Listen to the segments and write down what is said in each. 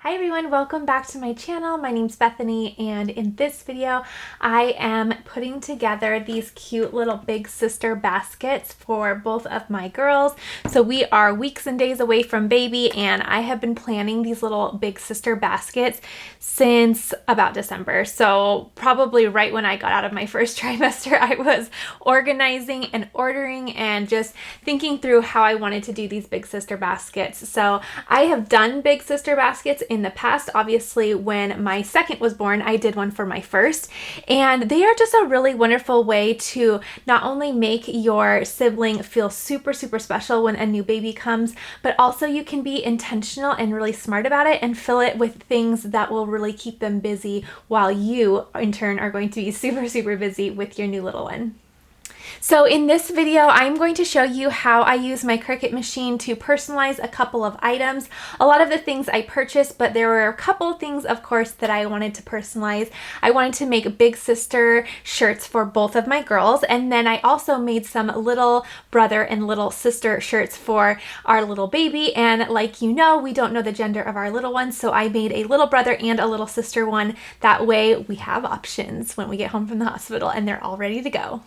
Hi everyone, welcome back to my channel. My name's Bethany, and in this video I am putting together these cute little big sister baskets for both of my girls. So we are weeks and days away from baby, and I have been planning these little big sister baskets since about December. So probably right when I got out of my first trimester, I was organizing and ordering and just thinking through how I wanted to do these big sister baskets. So I have done big sister baskets in the past. Obviously, when my second was born, I did one for my first, and they are just a really wonderful way to not only make your sibling feel super special when a new baby comes, but also you can be intentional and really smart about it and fill it with things that will really keep them busy while you in turn are going to be super busy with your new little one. So in this video, I'm going to show you how I use my Cricut machine to personalize a couple of items. A lot of the things I purchased, but there were a couple of things, of course, that I wanted to personalize. I wanted to make big sister shirts for both of my girls, and then I also made some little brother and little sister shirts for our little baby. And like you know, we don't know the gender of our little ones, so I made a little brother and a little sister one. That way we have options when we get home from the hospital and they're all ready to go.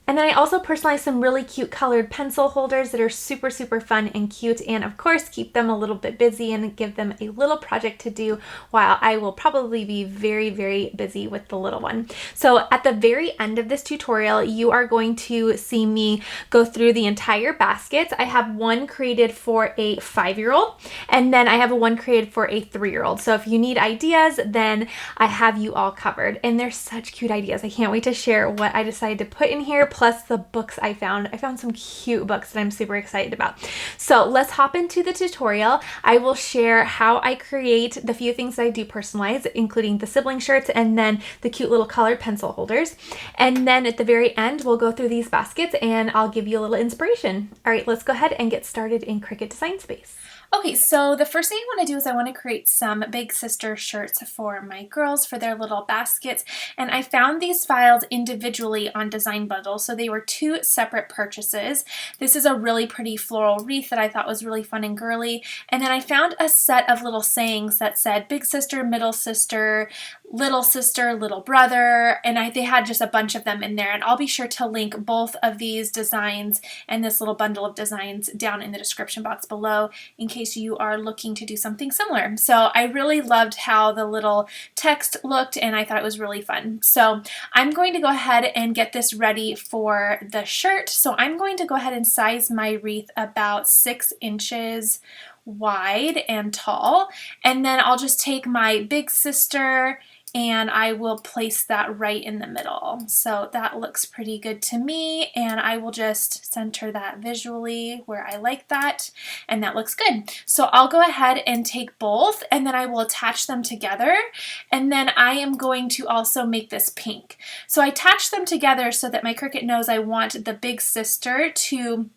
And then I also personalized some really cute colored pencil holders that are super fun and cute, and of course keep them a little bit busy and give them a little project to do while I will probably be very busy with the little one. So at the very end of this tutorial, you are going to see me go through the entire basket. I have one created for a 5-year-old, and then I have one created for a 3-year-old. So if you need ideas, then I have you all covered. And they're such cute ideas. I can't wait to share what I decided to put in here, plus the books I found. I found some cute books that I'm super excited about. So let's hop into the tutorial. I will share how I create the few things that I do personalize, including the sibling shirts and then the cute little colored pencil holders. And then at the very end, we'll go through these baskets and I'll give you a little inspiration. All right, let's go ahead and get started in Cricut Design Space. Okay, so the first thing I want to do is I want to create some big sister shirts for my girls for their little baskets, and I found these files individually on Design Bundle, so they were 2 separate purchases. This is a really pretty floral wreath that I thought was really fun and girly, and then I found a set of little sayings that said big sister, little brother, and they had just a bunch of them in there, and I'll be sure to link both of these designs and this little bundle of designs down in the description box below in case you are looking to do something similar. So I really loved how the little text looked, and I thought it was really fun. So I'm going to go ahead and get this ready for the shirt. So I'm going to go ahead and size my wreath about 6 inches wide and tall, and then I'll just take my big sister and I will place that right in the middle. So that looks pretty good to me, and I will just center that visually where I like that, and that looks good. So I'll go ahead and take both, and then I will attach them together, and then I am going to also make this pink. So I attach them together so that my Cricut knows I want the big sister to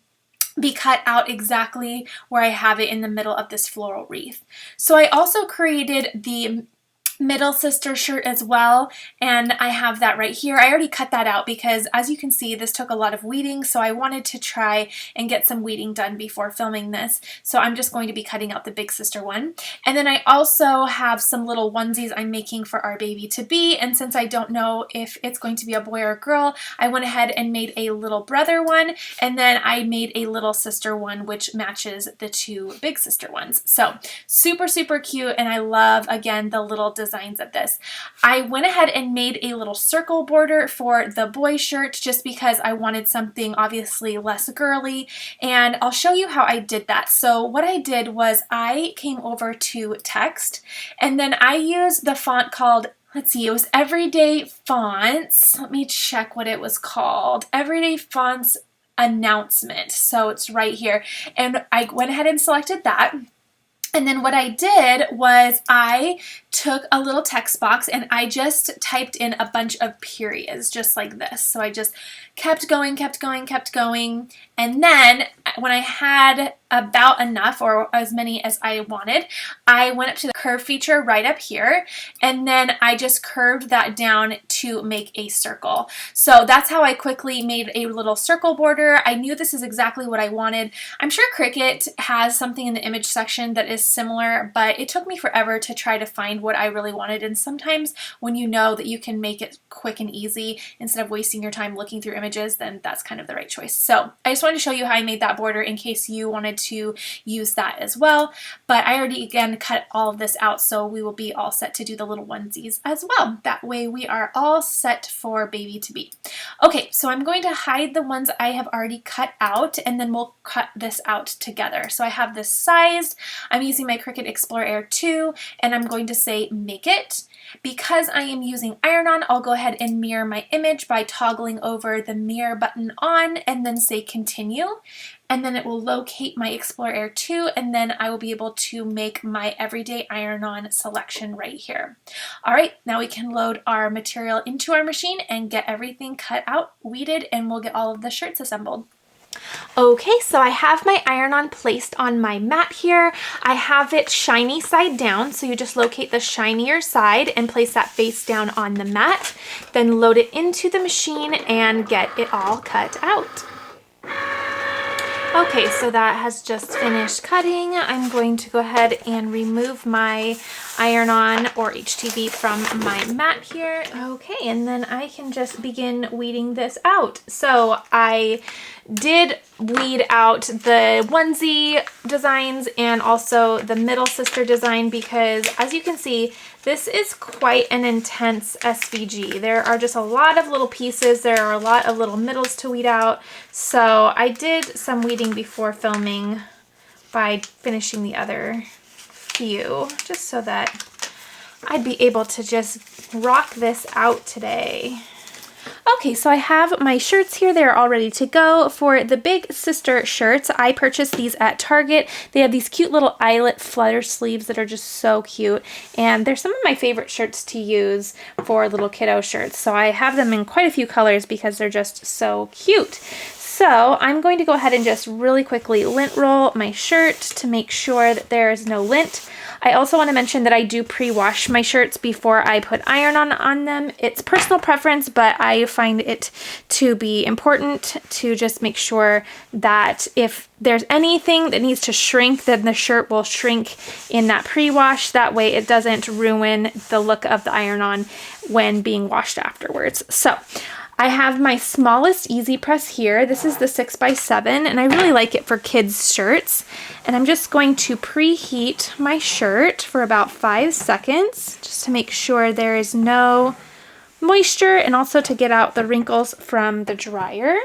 be cut out exactly where I have it in the middle of this floral wreath. So I also created the middle sister shirt as well, and I have that right here. I already cut that out because, as you can see, this took a lot of weeding, so I wanted to try and get some weeding done before filming this. So I'm just going to be cutting out the big sister one. And then I also have some little onesies I'm making for our baby to be, and since I don't know if it's going to be a boy or a girl, I went ahead and made a little brother one, and then I made a little sister one which matches the 2 big sister ones. So super cute, and I love, again, the little designs of this. I went ahead and made a little circle border for the boy shirt just because I wanted something obviously less girly, and I'll show you how I did that. So what I did was I came over to text, and then I used the font called, let's see, it was Everyday Fonts. Let me check what it was called. Everyday Fonts Announcement. So it's right here, and I went ahead and selected that. And then what I did was I took a little text box and I just typed in a bunch of periods just like this. So I just kept going. And then when I had about enough, or as many as I wanted, I went up to the curve feature right up here, and then I just curved that down to make a circle. So that's how I quickly made a little circle border. I knew this is exactly what I wanted. I'm sure Cricut has something in the image section that is similar, but it took me forever to try to find what I really wanted. And sometimes when you know that you can make it quick and easy instead of wasting your time looking through images, then that's kind of the right choice. So I just wanted to show you how I made that border in case you wanted to use that as well. But I already, again, cut all of this out, so we will be all set to do the little onesies as well. That way we are all set for baby to be. Okay, so I'm going to hide the ones I have already cut out, and then we'll cut this out together. So I have this sized. I'm using my Cricut Explore Air 2, and I'm going to say make it. Because I am using iron-on, I'll go ahead and mirror my image by toggling over the mirror button on and then say continue. And then it will locate my Explore Air 2, and then I will be able to make my everyday iron-on selection right here. All right, now we can load our material into our machine and get everything cut out, weeded, and we'll get all of the shirts assembled. Okay, so I have my iron-on placed on my mat here. I have it shiny side down, so you just locate the shinier side and place that face down on the mat. Then load it into the machine and get it all cut out. Okay, so that has just finished cutting. I'm going to go ahead and remove my iron-on or HTV from my mat here. Okay, and then I can just begin weeding this out. So I did weed out the onesie designs and also the middle sister design because, as you can see, this is quite an intense SVG. There are just a lot of little pieces. There are a lot of little middles to weed out. So I did some weeding before filming by finishing the other few, just so that I'd be able to just rock this out today. Okay, so I have my shirts here. They're all ready to go. For the big sister shirts, I purchased these at Target. They have these cute little eyelet flutter sleeves that are just so cute. And they're some of my favorite shirts to use for little kiddo shirts. So I have them in quite a few colors because they're just so cute. So I'm going to go ahead and just really quickly lint roll my shirt to make sure that there is no lint. I also want to mention that I do pre-wash my shirts before I put iron-on on them. It's personal preference, but I find it to be important to just make sure that if there's anything that needs to shrink, then the shirt will shrink in that pre-wash. That way it doesn't ruin the look of the iron-on when being washed afterwards. So I have my smallest easy press here. This is the 6x7, and I really like it for kids' shirts. And I'm just going to preheat my shirt for about 5 seconds, just to make sure there is no moisture, and also to get out the wrinkles from the dryer.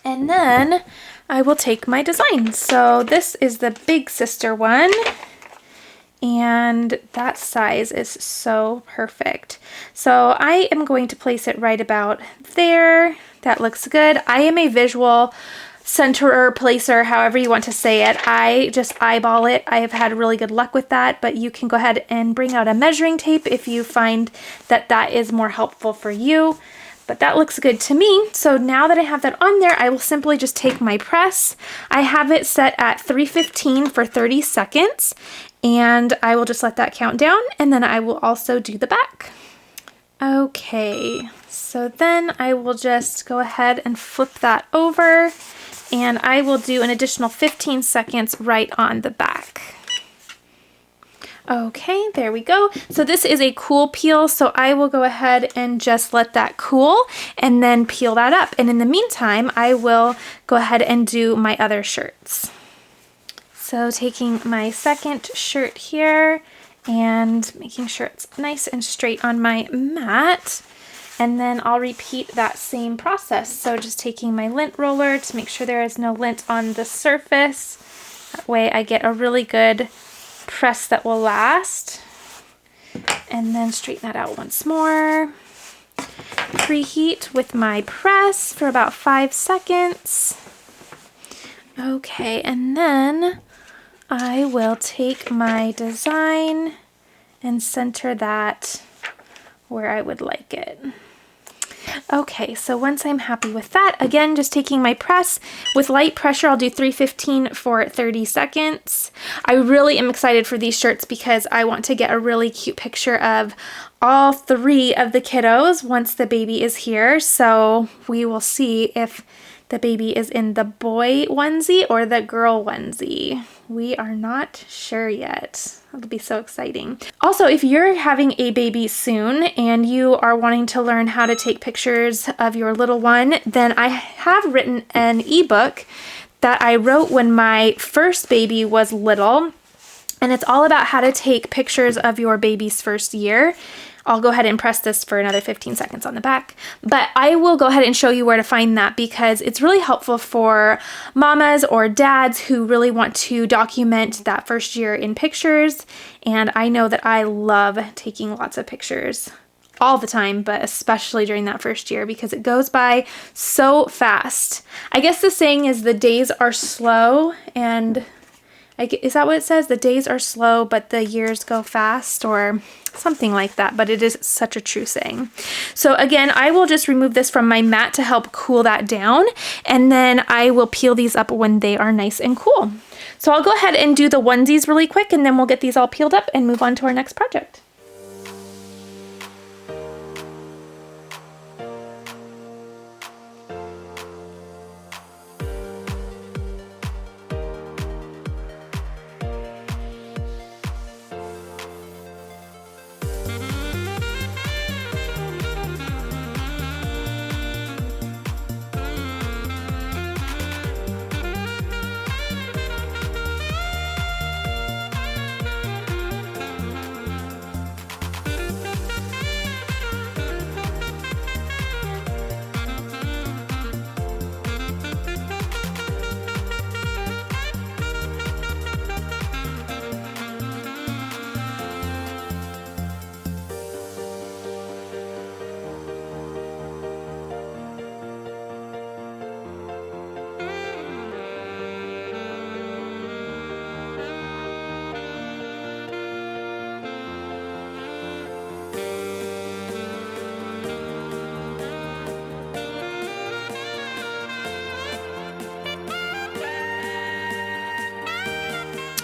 And then I will take my design. So this is the big sister one. And that size is so perfect. So I am going to place it right about there. That looks good. I am a visual centerer, placer, however you want to say it. I just eyeball it. I have had really good luck with that, but you can go ahead and bring out a measuring tape if you find that that is more helpful for you. But that looks good to me. So now that I have that on there, I will simply just take my press. I have it set at 315 for 30 seconds. And I will just let that count down, and then I will also do the back. Okay, so then I will just go ahead and flip that over, and I will do an additional 15 seconds right on the back. Okay, there we go. So this is a cool peel, so I will go ahead and just let that cool and then peel that up. And in the meantime, I will go ahead and do my other shirts. So taking my second shirt here and making sure it's nice and straight on my mat. And then I'll repeat that same process. So just taking my lint roller to make sure there is no lint on the surface. That way I get a really good press that will last. And then straighten that out once more. Preheat with my press for about 5 seconds. Okay, and then I will take my design and center that where I would like it. Okay, so once I'm happy with that, again, just taking my press with light pressure, I'll do 315 for 30 seconds. I really am excited for these shirts because I want to get a really cute picture of all 3 of the kiddos once the baby is here. So we will see if the baby is in the boy onesie or the girl onesie. We are not sure yet. It'll be so exciting. Also, if you're having a baby soon and you are wanting to learn how to take pictures of your little one, then I have written an ebook that I wrote when my first baby was little, and it's all about how to take pictures of your baby's first year. I'll go ahead and press this for another 15 seconds on the back, but I will go ahead and show you where to find that because it's really helpful for mamas or dads who really want to document that first year in pictures. And I know that I love taking lots of pictures all the time, but especially during that first year because it goes by so fast. I guess the saying is the days are slow, and is that what it says? The days are slow, but the years go fast, or something like that, but it is such a true saying. So again, I will just remove this from my mat to help cool that down, and then I will peel these up when they are nice and cool. So I'll go ahead and do the onesies really quick, and then we'll get these all peeled up and move on to our next project.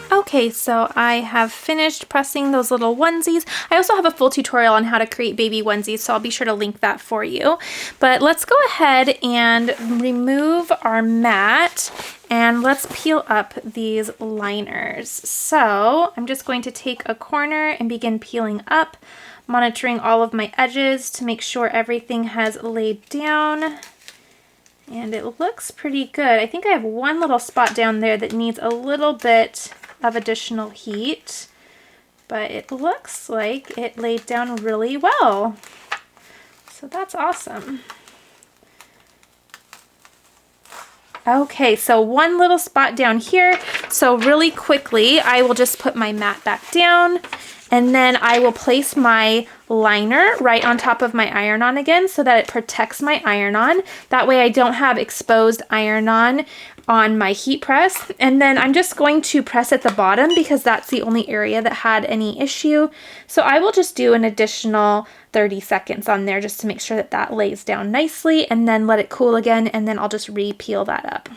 Okay, so I have finished pressing those little onesies. I also have a full tutorial on how to create baby onesies, so I'll be sure to link that for you. But let's go ahead and remove our mat and let's peel up these liners. So I'm just going to take a corner and begin peeling up, monitoring all of my edges to make sure everything has laid down. And it looks pretty good. I think I have one little spot down there that needs a little bit of additional heat, but it looks like it laid down really well. So that's awesome. Okay, so one little spot down here. So really quickly, I will just put my mat back down, and then I will place my liner right on top of my iron-on again so that it protects my iron-on. That way I don't have exposed iron-on on my heat press. And then I'm just going to press at the bottom because that's the only area that had any issue. So I will just do an additional 30 seconds on there just to make sure that that lays down nicely, and then let it cool again, and then I'll just re-peel that up.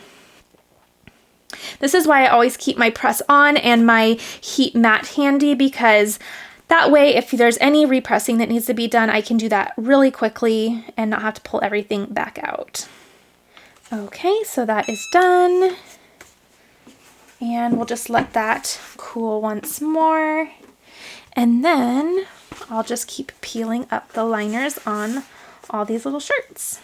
This is why I always keep my press on and my heat mat handy, because that way if there's any repressing that needs to be done, I can do that really quickly and not have to pull everything back out. Okay, so that is done. And we'll just let that cool once more. And then I'll just keep peeling up the liners on all these little shirts.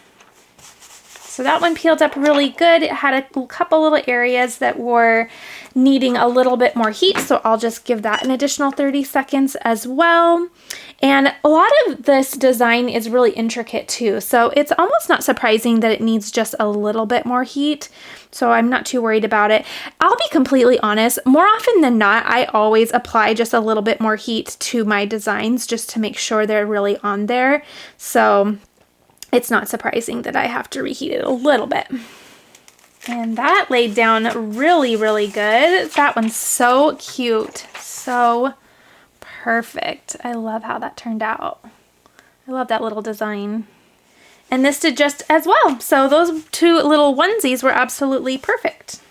So that one peeled up really good. It had a couple little areas that were needing a little bit more heat, so I'll just give that an additional 30 seconds as well. And a lot of this design is really intricate too, so it's almost not surprising that it needs just a little bit more heat, so I'm not too worried about it. I'll be completely honest, more often than not, I always apply just a little bit more heat to my designs just to make sure they're really on there. So it's not surprising that I have to reheat it a little bit. And that laid down really, really good. That one's so cute. So perfect. I love how that turned out. I love that little design. And this did just as well. So those two little onesies were absolutely perfect.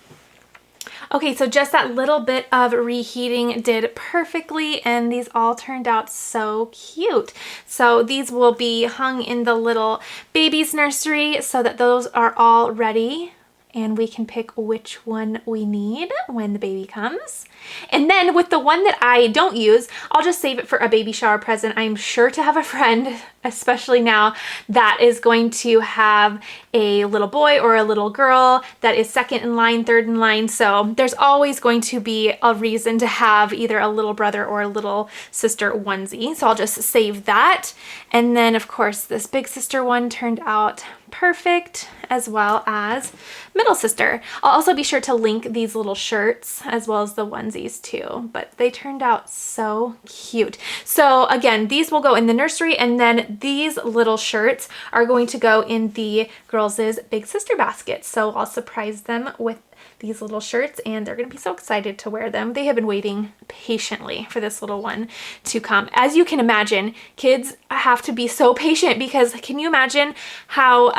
Okay, so just that little bit of reheating did perfectly, and these all turned out so cute. So these will be hung in the little baby's nursery so that those are all ready and we can pick which one we need when the baby comes. And then with the one that I don't use, I'll just save it for a baby shower present. I'm sure to have a friend, especially now, that is going to have a little boy or a little girl that is second in line, third in line. So there's always going to be a reason to have either a little brother or a little sister onesie. So I'll just save that. And then of course this big sister one turned out perfect, as well as middle sister. I'll also be sure to link these little shirts as well as the onesies too, but they turned out so cute. So again, these will go in the nursery, and then these little shirts are going to go in the girls' big sister basket. So I'll surprise them with these little shirts, and they're going to be so excited to wear them. They have been waiting patiently for this little one to come. As you can imagine, kids have to be so patient, because can you imagine how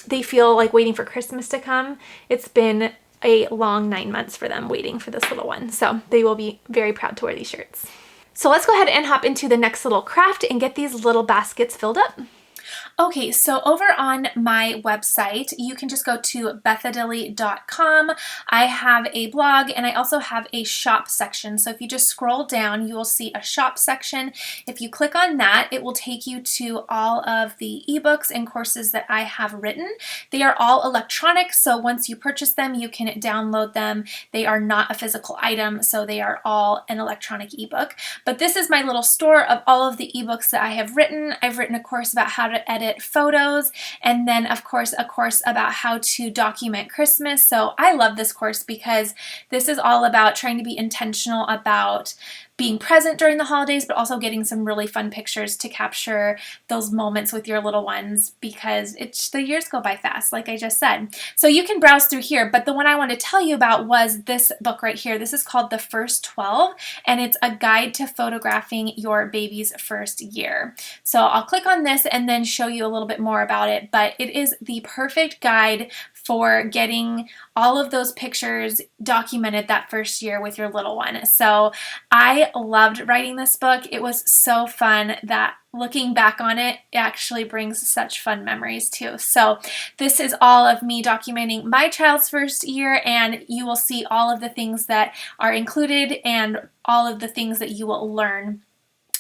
they feel like waiting for Christmas to come? It's been a long 9 months for them waiting for this little one. So they will be very proud to wear these shirts. So let's go ahead and hop into the next little craft and get these little baskets filled up. Okay, so over on my website, you can just go to bethadilly.com. I have a blog, and I also have a shop section. So if you just scroll down, you will see a shop section. If you click on that, it will take you to all of the ebooks and courses that I have written. They are all electronic, so once you purchase them, you can download them. They are not a physical item, so they are all an electronic ebook. But this is my little store of all of the ebooks that I have written. I've written a course about how to edit photos, and then of course a course about how to document Christmas. So I love this course because this is all about trying to be intentional about being present during the holidays, but also getting some really fun pictures to capture those moments with your little ones, because the years go by fast, like I just said. So you can browse through here, but the one I want to tell you about was this book right here. This is called The First 12, and it's a guide to photographing your baby's first year. So I'll click on this and then show you a little bit more about it, but it is the perfect guide for getting all of those pictures documented that first year with your little one. So I loved writing this book. It was so fun that looking back on it, it actually brings such fun memories too. So this is all of me documenting my child's first year, and you will see all of the things that are included and all of the things that you will learn.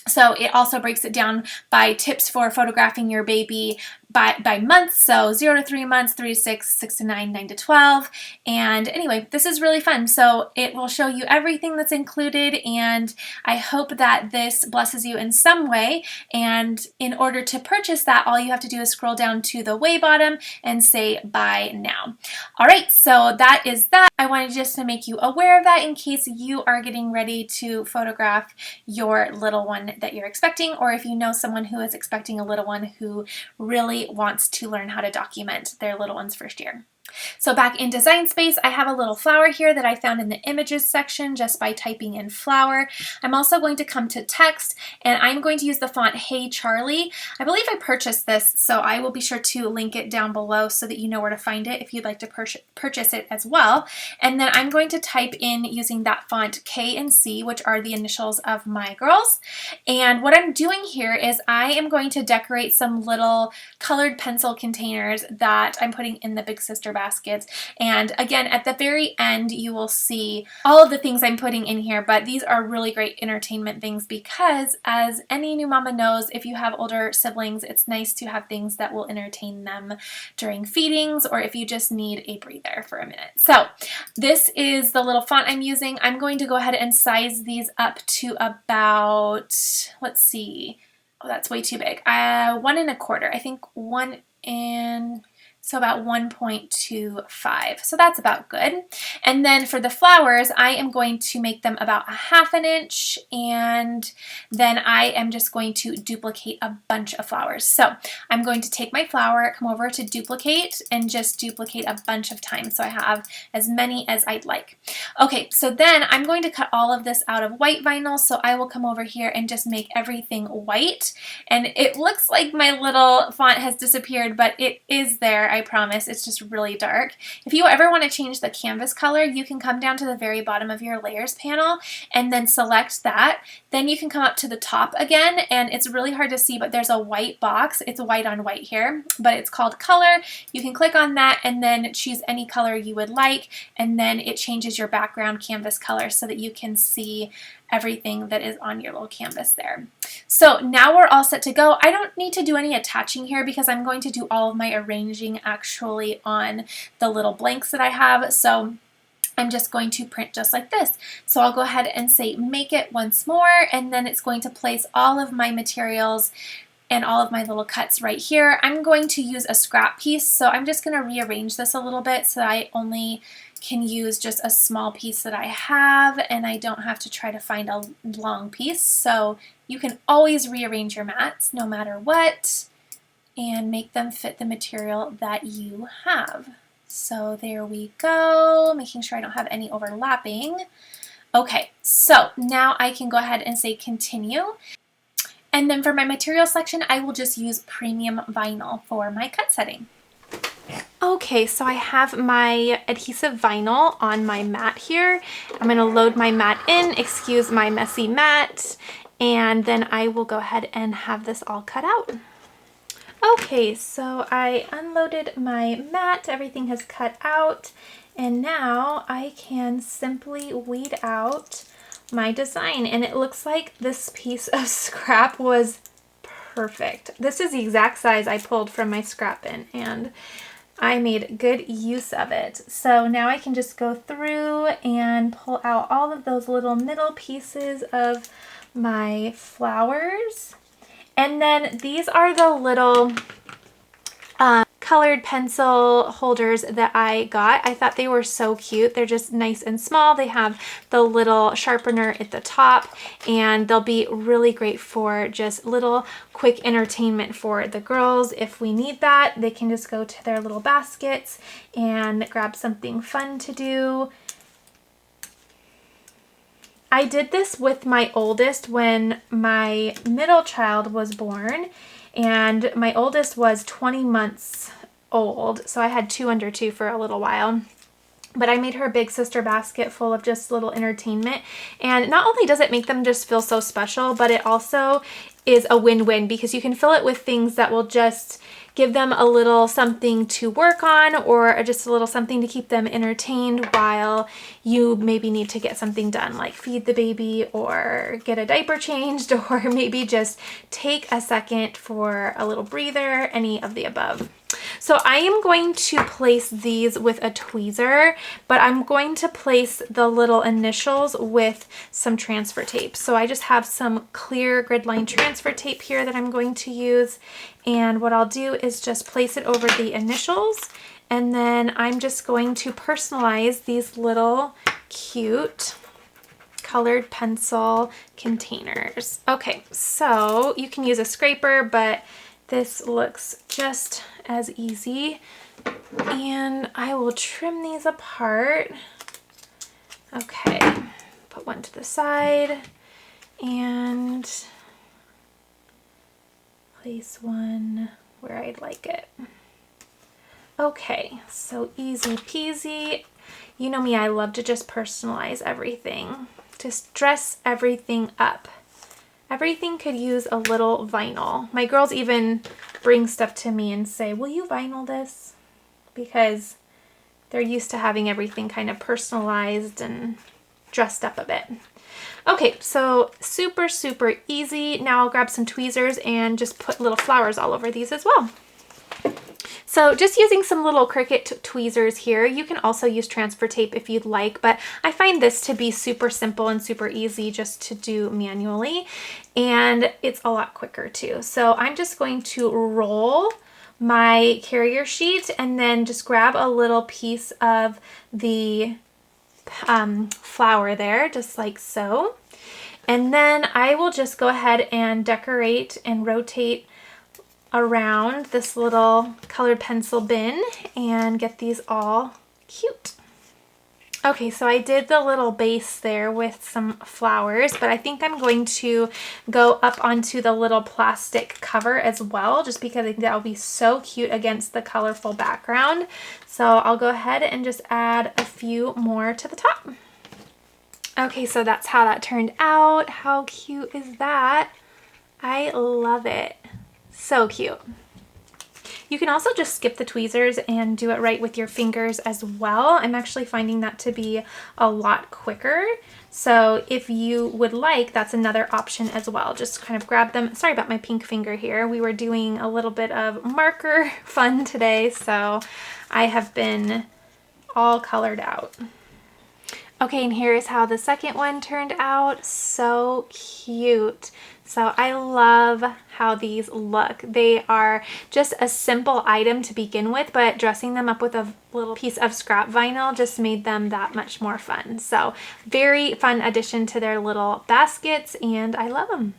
So it also breaks it down by tips for photographing your baby by months, so 0 to 3 months, 3 to 6, 6 to 9, 9 to 12. And anyway, this is really fun. So it will show you everything that's included, and I hope that this blesses you in some way. And in order to purchase that, all you have to do is scroll down to the way bottom and say buy now. All right, so that is that. I wanted just to make you aware of that in case you are getting ready to photograph your little one that you're expecting, or if you know someone who is expecting a little one who really wants to learn how to document their little one's first year. So back in Design Space, I have a little flower here that I found in the images section just by typing in flower. I'm also going to come to text, and I'm going to use the font Hey Charlie. I believe I purchased this, so I will be sure to link it down below so that you know where to find it if you'd like to purchase it as well. And then I'm going to type in using that font K and C, which are the initials of my girls. And what I'm doing here is I am going to decorate some little colored pencil containers that I'm putting in the Big Sister baskets. And again, at the very end, you will see all of the things I'm putting in here, but these are really great entertainment things because, as any new mama knows, if you have older siblings, it's nice to have things that will entertain them during feedings, or if you just need a breather for a minute. So this is the little font I'm using. I'm going to go ahead and size these up to about, let's see, oh, that's way too big. 1 1/4. I think 1 and So about 1.25. So that's about good. And then for the flowers, I am going to make them about 1/2 inch, and then I am just going to duplicate a bunch of flowers. So I'm going to take my flower, come over to duplicate, and just duplicate a bunch of times so I have as many as I'd like. Okay, so then I'm going to cut all of this out of white vinyl, so I will come over here and just make everything white. And it looks like my little font has disappeared, but it is there, I promise. It's just really dark. If you ever want to change the canvas color, you can come down to the very bottom of your layers panel and then select that. Then you can come up to the top again, and it's really hard to see, but there's a white box. It's white on white here, but it's called color. You can click on that and then choose any color you would like, and then it changes your background canvas color so that you can see everything that is on your little canvas there. So now we're all set to go. I don't need to do any attaching here because I'm going to do all of my arranging actually on the little blanks that I have. So I'm just going to print just like this. So I'll go ahead and say make it once more, and then it's going to place all of my materials and all of my little cuts right here. I'm going to use a scrap piece, so I'm just going to rearrange this a little bit so that I only can use just a small piece that I have, and I don't have to try to find a long piece. So you can always rearrange your mats no matter what and make them fit the material that you have. So there we go, making sure I don't have any overlapping. Okay, so now I can go ahead and say continue. And then for my material selection, I will just use premium vinyl for my cut setting. Okay, so I have my adhesive vinyl on my mat here. I'm going to load my mat in, excuse my messy mat, and then I will go ahead and have this all cut out. Okay, so I unloaded my mat, everything has cut out, and now I can simply weed out my design, and it looks like this piece of scrap was perfect. This is the exact size I pulled from my scrap bin, and I made good use of it. So now I can just go through and pull out all of those little middle pieces of my flowers. And then these are the little colored pencil holders that I got. I thought they were so cute. They're just nice and small. They have the little sharpener at the top, and they'll be really great for just little quick entertainment for the girls. If we need that, they can just go to their little baskets and grab something fun to do. I did this with my oldest when my middle child was born, and my oldest was 20 months old, so I had 2 under 2 for a little while. But I made her a big sister basket full of just little entertainment, and not only does it make them just feel so special, but it also is a win-win because you can fill it with things that will just give them a little something to work on, or just a little something to keep them entertained while you maybe need to get something done, like feed the baby or get a diaper changed, or maybe just take a second for a little breather, any of the above. So I am going to place these with a tweezer, but I'm going to place the little initials with some transfer tape. So I just have some clear grid line transfer tape here that I'm going to use. And what I'll do is just place it over the initials, and then I'm just going to personalize these little cute colored pencil containers. Okay, so you can use a scraper, but this looks just as easy. And I will trim these apart. Okay, put one to the side and place one where I'd like it. Okay, so easy peasy. You know me, I love to just personalize everything. Just dress everything up. Everything could use a little vinyl. My girls even bring stuff to me and say, will you vinyl this? Because they're used to having everything kind of personalized and dressed up a bit. Okay, so super, super easy. Now I'll grab some tweezers and just put little flowers all over these as well. So just using some little Cricut tweezers here. You can also use transfer tape if you'd like, but I find this to be super simple and super easy just to do manually, and it's a lot quicker too. So I'm just going to roll my carrier sheet and then just grab a little piece of the flower there, just like so. And then I will just go ahead and decorate and rotate around this little colored pencil bin and get these all cute. Okay, so I did the little base there with some flowers, but I think I'm going to go up onto the little plastic cover as well, just because I think that will be so cute against the colorful background. So I'll go ahead and just add a few more to the top. Okay, so that's how that turned out. How cute is that? I love it. So cute. You can also just skip the tweezers and do it right with your fingers as well. I'm actually finding that to be a lot quicker. So if you would like, that's another option as well. Just kind of grab them. Sorry about my pink finger here. We were doing a little bit of marker fun today, so I have been all colored out. Okay, and here is how the second one turned out. So cute. So I love how these look. They are just a simple item to begin with, but dressing them up with a little piece of scrap vinyl just made them that much more fun. So very fun addition to their little baskets, and I love them.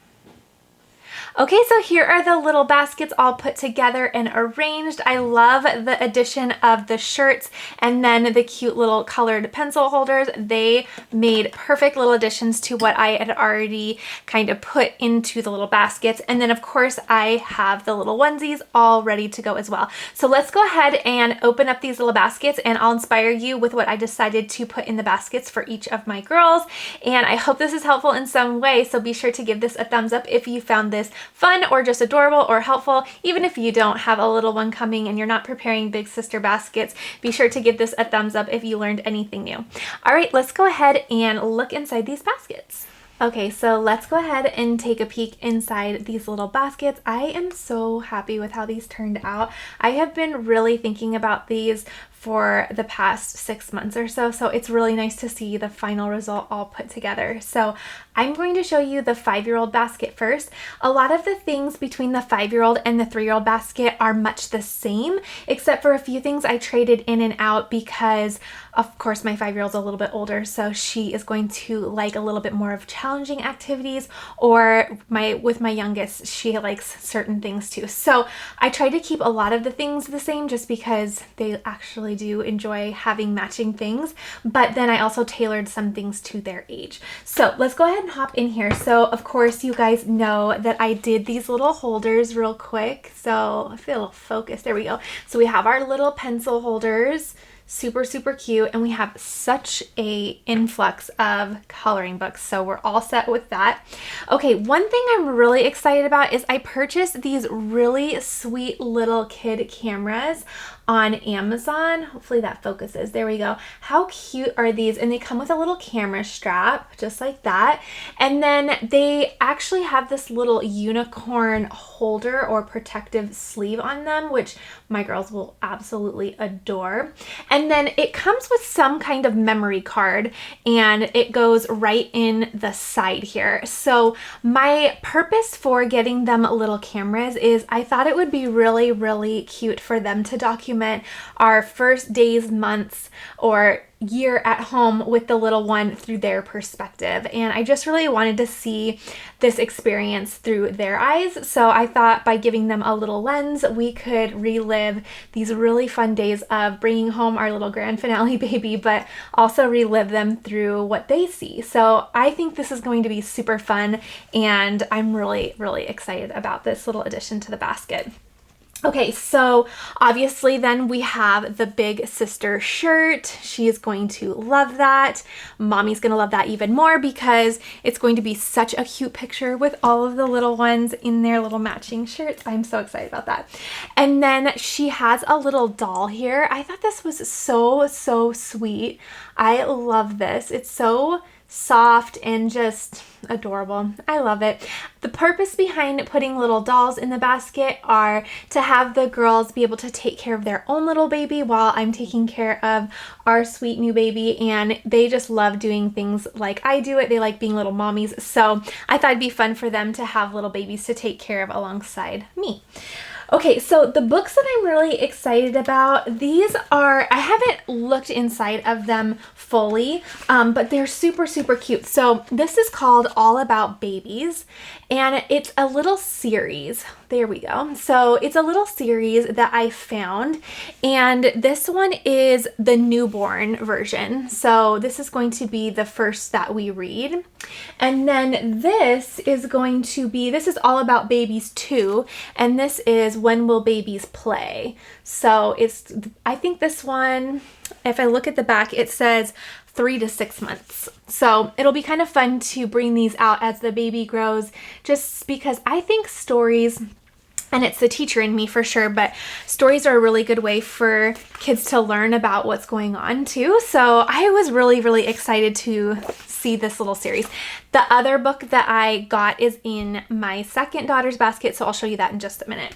Okay, so here are the little baskets all put together and arranged. I love the addition of the shirts and then the cute little colored pencil holders. They made perfect little additions to what I had already kind of put into the little baskets. And then of course I have the little onesies all ready to go as well. So let's go ahead and open up these little baskets and I'll inspire you with what I decided to put in the baskets for each of my girls. And I hope this is helpful in some way. So be sure to give this a thumbs up if you found this fun or just adorable or helpful. Even if you don't have a little one coming and you're not preparing big sister baskets, be sure to give this a thumbs up if you learned anything new. All right, let's go ahead and look inside these baskets. Okay, so let's go ahead and take a peek inside these little baskets. I am so happy with how these turned out. I have been really thinking about these for the past 6 months or so, so it's really nice to see the final result all put together. So I'm going to show you the 5-year-old basket first. A lot of the things between the 5-year-old and the 3-year-old basket are much the same, except for a few things I traded in and out because of course my 5-year-old's a little bit older, so she is going to like a little bit more of challenging activities, or with my youngest, she likes certain things too. So I try to keep a lot of the things the same just because they actually do enjoy having matching things, but then I also tailored some things to their age. So let's go ahead and hop in here. So of course you guys know that I did these little holders real quick. So I feel focused. There we go. So we have our little pencil holders. Super, super cute. And we have such a influx of coloring books. So we're all set with that. Okay, one thing I'm really excited about is I purchased these really sweet little kid cameras on Amazon. Hopefully that focuses. There we go. How cute are these? And they come with a little camera strap, just like that. And then they actually have this little unicorn holder or protective sleeve on them, which my girls will absolutely adore. And then it comes with some kind of memory card and it goes right in the side here. So my purpose for getting them little cameras is I thought it would be really, really cute for them to document our first days, months, or year at home with the little one through their perspective. And I just really wanted to see this experience through their eyes. So I thought by giving them a little lens, we could relive these really fun days of bringing home our little grand finale baby, but also relive them through what they see. So I think this is going to be super fun, and I'm really, really excited about this little addition to the basket. Okay, so obviously then we have the big sister shirt. She is going to love that. Mommy's gonna love that even more because it's going to be such a cute picture with all of the little ones in their little matching shirts. I'm so excited about that. And then she has a little doll here. I thought this was so, so sweet. I love this. It's so soft and just adorable. I love it. The purpose behind putting little dolls in the basket are to have the girls be able to take care of their own little baby while I'm taking care of our sweet new baby, and they just love doing things like I do it. They like being little mommies, so I thought it'd be fun for them to have little babies to take care of alongside me. Okay, so the books that I'm really excited about, these are, I haven't looked inside of them fully, but they're super, super cute. So this is called All About Babies, and it's a little series. There we go. So it's a little series that I found, and this one is the newborn version. So this is going to be the first that we read. And then this is going to be, this is All About Babies 2, and this is When Will Babies Play? So it's, I think this one, if I look at the back, it says 3 to 6 months. So it'll be kind of fun to bring these out as the baby grows, just because I think stories, and it's the teacher in me for sure, but stories are a really good way for kids to learn about what's going on too. So I was really, really excited to see this little series. The other book that I got is in my second daughter's basket, so I'll show you that in just a minute.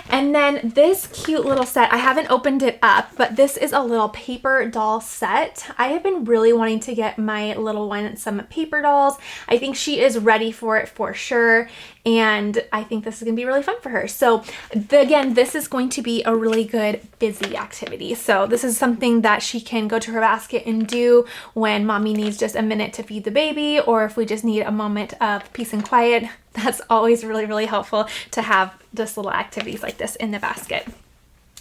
And then this cute little set, I haven't opened it up, but this is a little paper doll set. I have been really wanting to get my little one some paper dolls. I think she is ready for it for sure, and I think this is gonna be really fun for her. So again, this is going to be a really good busy activity. So this is something that she can go to her basket and do when mommy needs just a minute to feed the baby, or if we just need a moment of peace and quiet. That's always really, really helpful to have just little activities like this in the basket.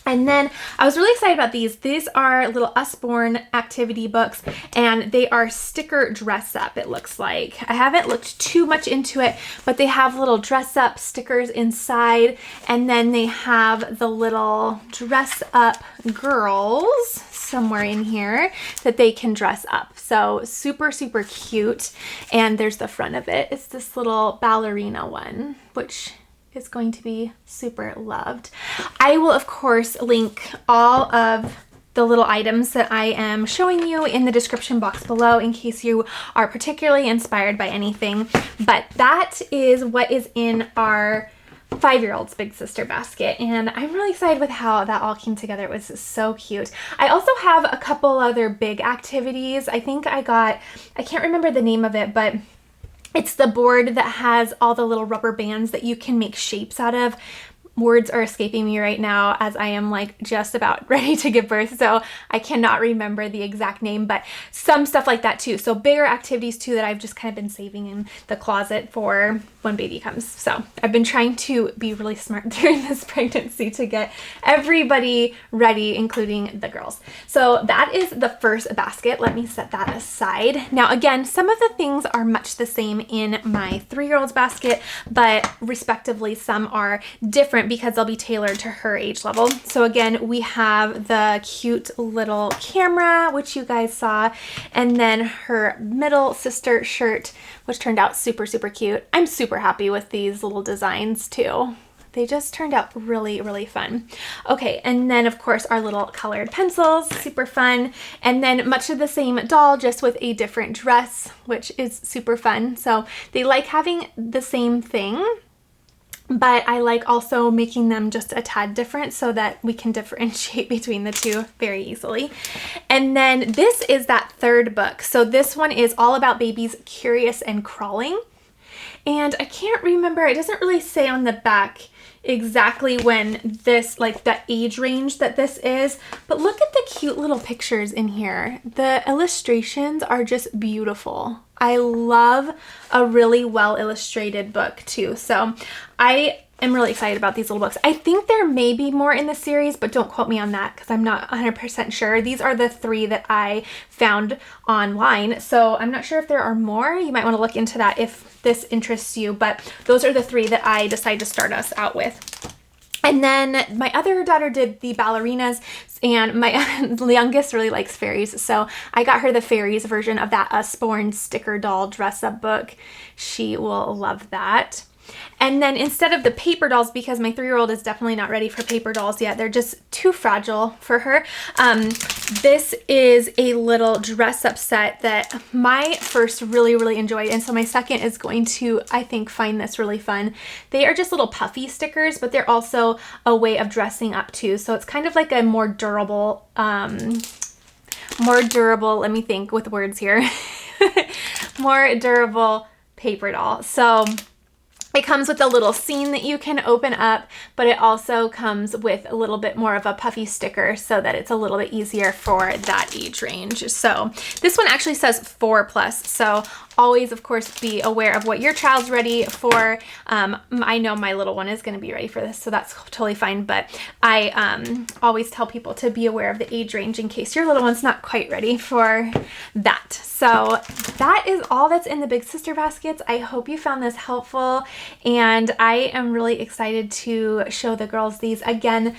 And then I was really excited about these. These are little Usborne activity books, and they are sticker dress up, it looks like. I haven't looked too much into it, but they have little dress up stickers inside, and then they have the little dress up girls somewhere in here that they can dress up. So super, super cute. And there's the front of it. It's this little ballerina one, which is going to be super loved. I will, of course, link all of the little items that I am showing you in the description box below in case you are particularly inspired by anything. But that is what is in our 5-year-old's big sister basket, and I'm really excited with how that all came together. It was so cute. I also have a couple other big activities. I think I can't remember the name of it, but it's the board that has all the little rubber bands that you can make shapes out of. Words are escaping me right now as I am like just about ready to give birth, so I cannot remember the exact name, but some stuff like that too. So bigger activities too that I've just kind of been saving in the closet for when baby comes. So I've been trying to be really smart during this pregnancy to get everybody ready, including the girls. So that is the first basket. Let me set that aside. Now again, some of the things are much the same in my 3-year-old's basket, but respectively some are different because they'll be tailored to her age level. So again, we have the cute little camera, which you guys saw, and then her middle sister shirt, which turned out super, super cute. I'm super happy with these little designs too. They just turned out really, really fun. Okay, and then of course our little colored pencils, super fun. And then much of the same doll, just with a different dress, which is super fun. So they like having the same thing, but I like also making them just a tad different so that we can differentiate between the two very easily. And then this is that third book. So this one is All About Babies Curious and Crawling. And I can't remember, it doesn't really say on the back exactly when this, like the age range that this is, but look at the cute little pictures in here. The illustrations are just beautiful. I love a really well illustrated book too. So I am really excited about these little books. I think there may be more in the series, but don't quote me on that because I'm not 100% sure. These are the 3 that I found online. So I'm not sure if there are more. You might want to look into that if this interests you, but those are the 3 that I decided to start us out with. And then my other daughter did the ballerinas, and my youngest really likes fairies, so I got her the fairies version of that Usborne sticker doll dress up book. She will love that. And then instead of the paper dolls, because my 3-year-old is definitely not ready for paper dolls yet, they're just too fragile for her. This is a little dress up set that my first really, really enjoyed. And so my second is going to, I think, find this really fun. They are just little puffy stickers, but they're also a way of dressing up too. So it's kind of like a more durable, let me think with words here, more durable paper doll. So It comes with a little scene that you can open up, but it also comes with a little bit more of a puffy sticker so that it's a little bit easier for that age range. So this one actually says 4+, so always, of course, be aware of what your child's ready for. I know my little one is going to be ready for this, so that's totally fine, but I always tell people to be aware of the age range in case your little one's not quite ready for that. So that is all that's in the Big Sister baskets. I hope you found this helpful, and I am really excited to show the girls these. Again,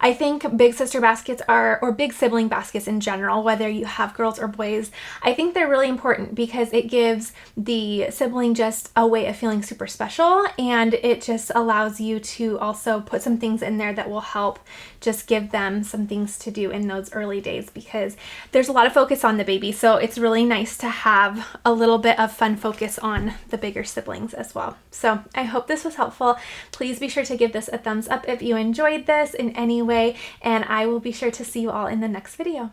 I think Big Sister baskets are, or big sibling baskets in general, whether you have girls or boys, I think they're really important because it gives the sibling just a way of feeling super special, and it just allows you to also put some things in there that will help just give them some things to do in those early days, because there's a lot of focus on the baby, so it's really nice to have a little bit of fun focus on the bigger siblings as well. So I hope this was helpful. Please be sure to give this a thumbs up if you enjoyed this in any way, and I will be sure to see you all in the next video.